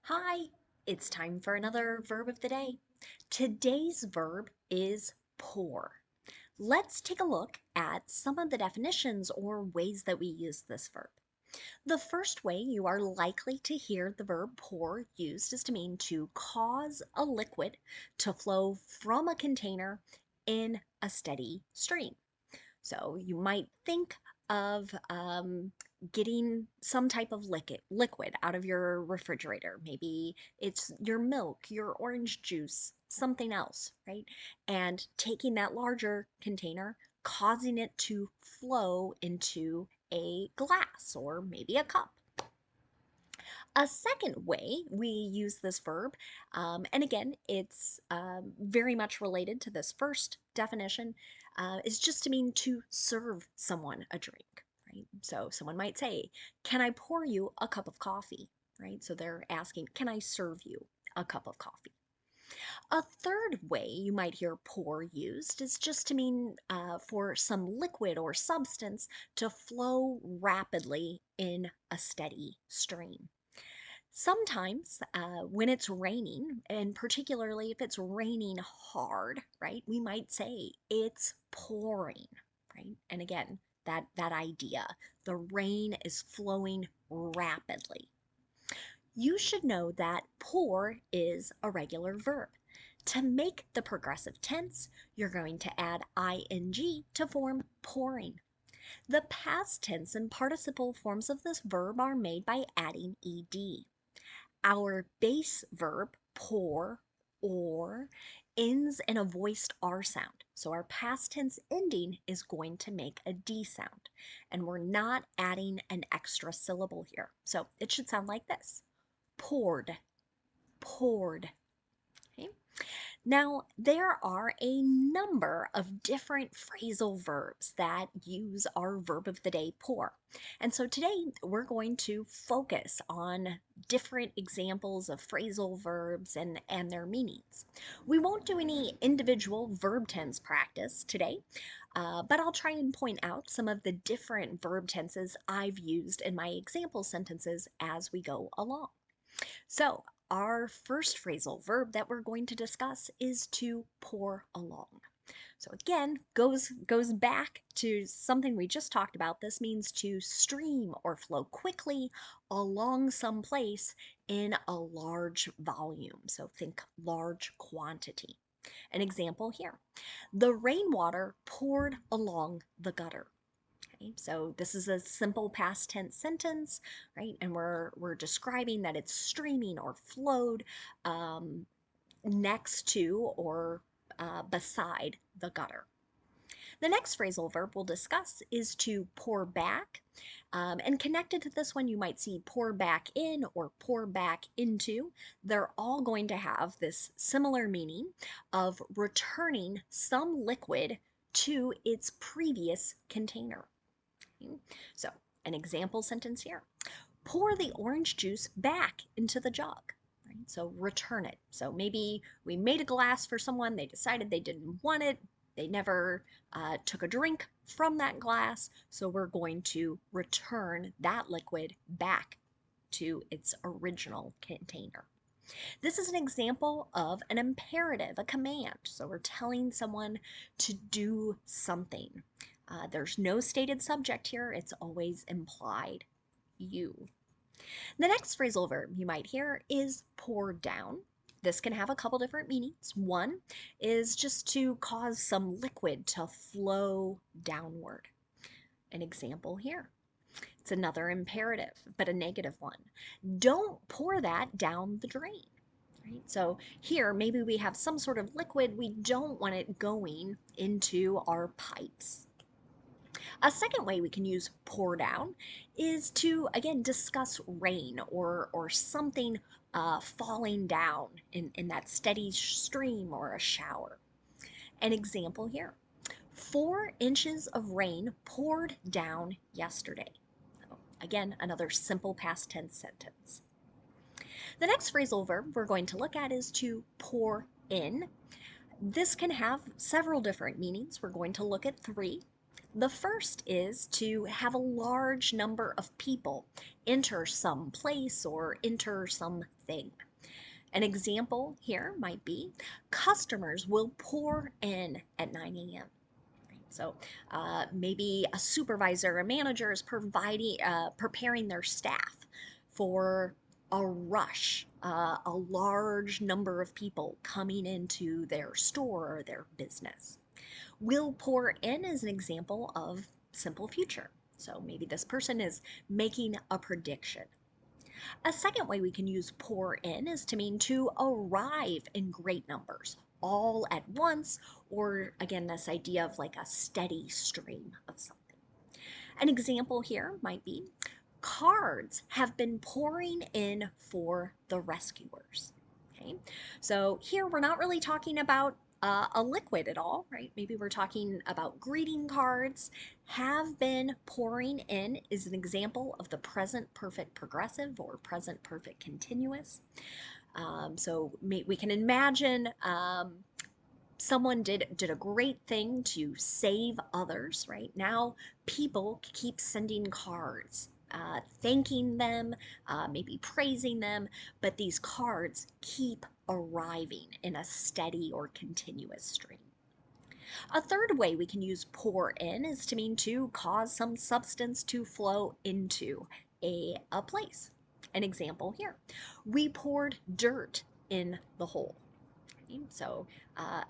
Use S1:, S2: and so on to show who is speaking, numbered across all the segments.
S1: Hi, it's time for another verb of the day. Today's verb is pour. Let's take a look at some of the definitions or ways that we use this verb. The first way you are likely to hear the verb pour used is to mean to cause a liquid to flow from a container in a steady stream. So you might think of getting some type of liquid out of your refrigerator. Maybe it's your milk, your orange juice, something else, right? And taking that larger container, causing it to flow into a glass or maybe a cup. A second way we use this verb, and again, it's very much related to this first definition, is just to mean to serve someone a drink, right? So someone might say, "Can I pour you a cup of coffee?" Right? So they're asking, "Can I serve you a cup of coffee?" A third way you might hear pour used is just to mean for some liquid or substance to flow rapidly in a steady stream. Sometimes when it's raining, and particularly if it's raining hard, right, we might say it's pouring, right? And again, that idea, the rain is flowing rapidly. You should know that pour is a regular verb. To make the progressive tense, you're going to add ing to form pouring. The past tense and participle forms of this verb are made by adding ed. Our base verb, pour, or, ends in a voiced R sound. So our past tense ending is going to make a D sound. And we're not adding an extra syllable here. So it should sound like this. Poured, poured. Okay? Now, there are a number of different phrasal verbs that use our verb of the day, pour. And so today we're going to focus on different examples of phrasal verbs and their meanings. We won't do any individual verb tense practice today, but I'll try and point out some of the different verb tenses I've used in my example sentences as we go along. So, our first phrasal verb that we're going to discuss is to pour along. So again, goes back to something we just talked about. This means to stream or flow quickly along some place in a large volume. So think large quantity. An example here. The rainwater poured along the gutter. Okay, so this is a simple past tense sentence, right? And we're describing that it's streaming or flowed next to or beside the gutter. The next phrasal verb we'll discuss is to pour back. And connected to this one, you might see pour back in or pour back into. They're all going to have this similar meaning of returning some liquid to its previous container. So, an example sentence here. Pour the orange juice back into the jug. Right? So, return it. So, maybe we made a glass for someone, they decided they didn't want it, they never took a drink from that glass, so we're going to return that liquid back to its original container. This is an example of an imperative, a command. So we're telling someone to do something. There's no stated subject here, it's always implied you. The next phrasal verb you might hear is pour down. This can have a couple different meanings. One is just to cause some liquid to flow downward. An example here. It's another imperative, but a negative one. Don't pour that down the drain. Right? So here, maybe we have some sort of liquid, we don't want it going into our pipes. A second way we can use pour down is to, again, discuss rain or something falling down in that steady stream or a shower. An example here. 4 inches of rain poured down yesterday. Again, another simple past tense sentence. The next phrasal verb we're going to look at is to pour in. This can have several different meanings. We're going to look at 3. The first is to have a large number of people enter some place or enter something. An example here might be customers will pour in at 9 a.m. So maybe a supervisor or manager is preparing their staff for a rush, a large number of people coming into their store or their business. Will pour in is an example of simple future. So maybe this person is making a prediction. A second way we can use pour in is to mean to arrive in great numbers, all at once, or again, this idea of like a steady stream of something. An example here might be cards have been pouring in for the rescuers. Okay, so here we're not really talking about a liquid at all, right? Maybe we're talking about greeting cards. Have been pouring in is an example of the present perfect progressive or present perfect continuous. So we can imagine someone did a great thing to save others, right? Now people keep sending cards, thanking them, maybe praising them, but these cards keep arriving in a steady or continuous stream. A third way we can use pour in is to mean to cause some substance to flow into a place. An example here, we poured dirt in the hole. So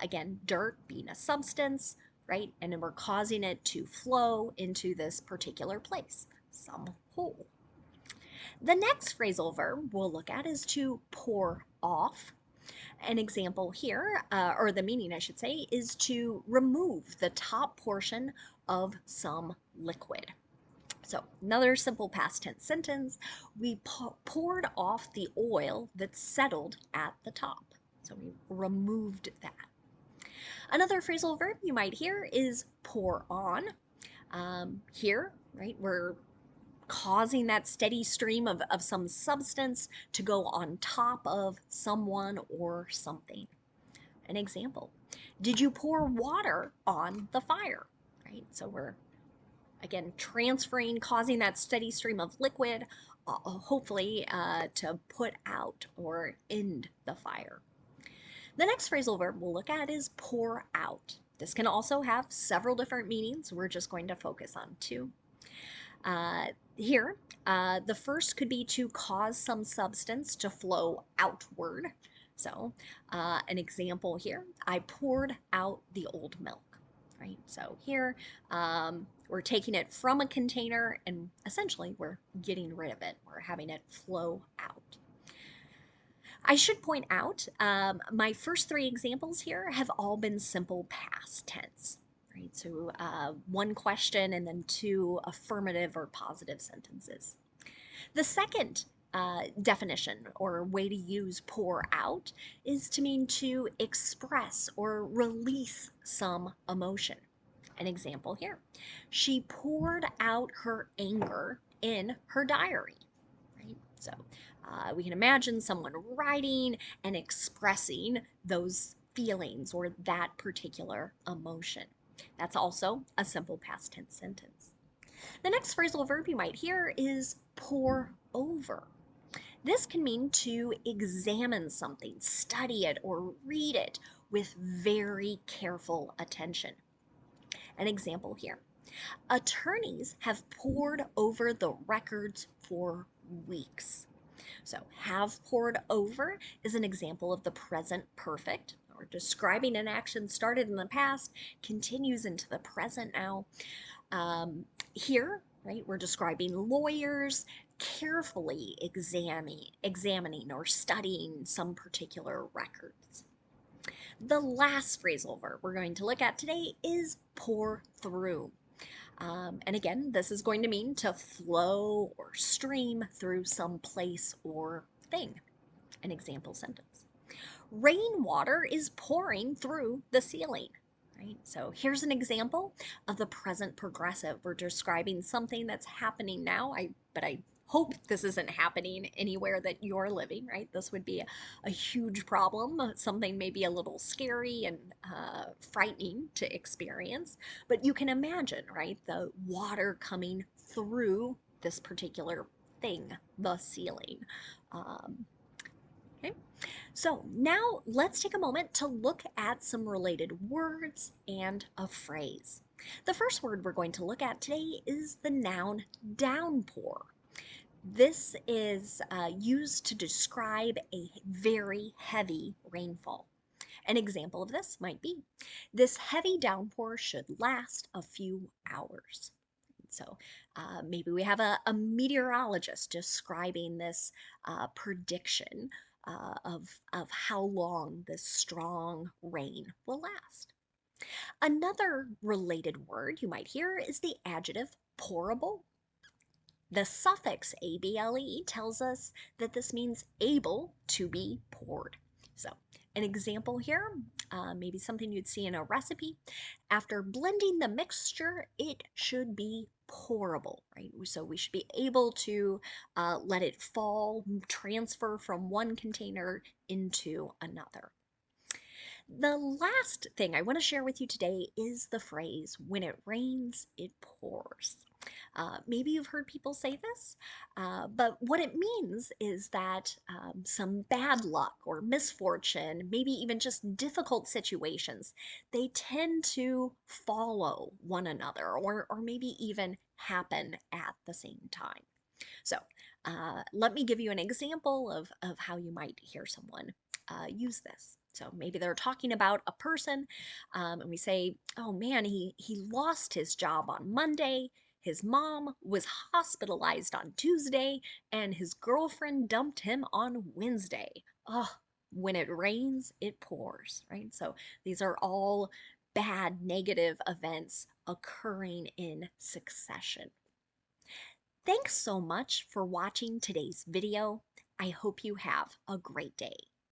S1: again, dirt being a substance, right? And then we're causing it to flow into this particular place, some hole. The next phrasal verb we'll look at is to pour off. An example here, or the meaning I should say, is to remove the top portion of some liquid. So another simple past tense sentence, we poured off the oil that settled at the top. So we removed that. Another phrasal verb you might hear is pour on. Here, right, we're causing that steady stream of some substance to go on top of someone or something. An example, did you pour water on the fire? Right, so we're again transferring, causing that steady stream of liquid, hopefully to put out or end the fire. The next phrasal verb we'll look at is pour out. This can also have several different meanings. We're just going to focus on two. Here, the first could be to cause some substance to flow outward. So an example here, I poured out the old milk, right? So here we're taking it from a container and essentially we're getting rid of it. We're having it flow out. I should point out my first three examples here have all been simple past tense. Right? So one question and then two affirmative or positive sentences. The second definition or way to use pour out is to mean to express or release some emotion. An example here, she poured out her anger in her diary. Right? So we can imagine someone writing and expressing those feelings or that particular emotion. That's also a simple past tense sentence. The next phrasal verb you might hear is pour over. This can mean to examine something, study it, or read it with very careful attention. An example here. Attorneys have poured over the records for weeks. So have poured over is an example of the present perfect, or describing an action started in the past, continues into the present now. Here, right, we're describing lawyers carefully examining or studying some particular records. The last phrasal verb we're going to look at today is pour through. And again, this is going to mean to flow or stream through some place or thing. An example sentence. Rainwater is pouring through the ceiling. Right? So here's an example of the present progressive. We're describing something that's happening now, but I hope this isn't happening anywhere that you're living, right? This would be a huge problem, something maybe a little scary and frightening to experience. But you can imagine, right, the water coming through this particular thing, the ceiling. Um, okay, so now let's take a moment to look at some related words and a phrase. The first word we're going to look at today is the noun downpour. This is used to describe a very heavy rainfall. An example of this might be, this heavy downpour should last a few hours. So maybe we have a meteorologist describing this prediction of how long this strong rain will last. Another related word you might hear is the adjective pourable. The suffix able tells us that this means able to be poured. So, an example here, maybe something you'd see in a recipe. After blending the mixture, it should be pourable, right? So we should be able to let it fall, transfer from one container into another. The last thing I want to share with you today is the phrase, when it rains, it pours. Maybe you've heard people say this, but what it means is that some bad luck or misfortune, maybe even just difficult situations, they tend to follow one another or maybe even happen at the same time. So let me give you an example of how you might hear someone use this. So maybe they're talking about a person, and we say, oh man, he lost his job on Monday. His mom was hospitalized on Tuesday, and his girlfriend dumped him on Wednesday. Oh, when it rains, it pours, right? So these are all bad, negative events occurring in succession. Thanks so much for watching today's video. I hope you have a great day.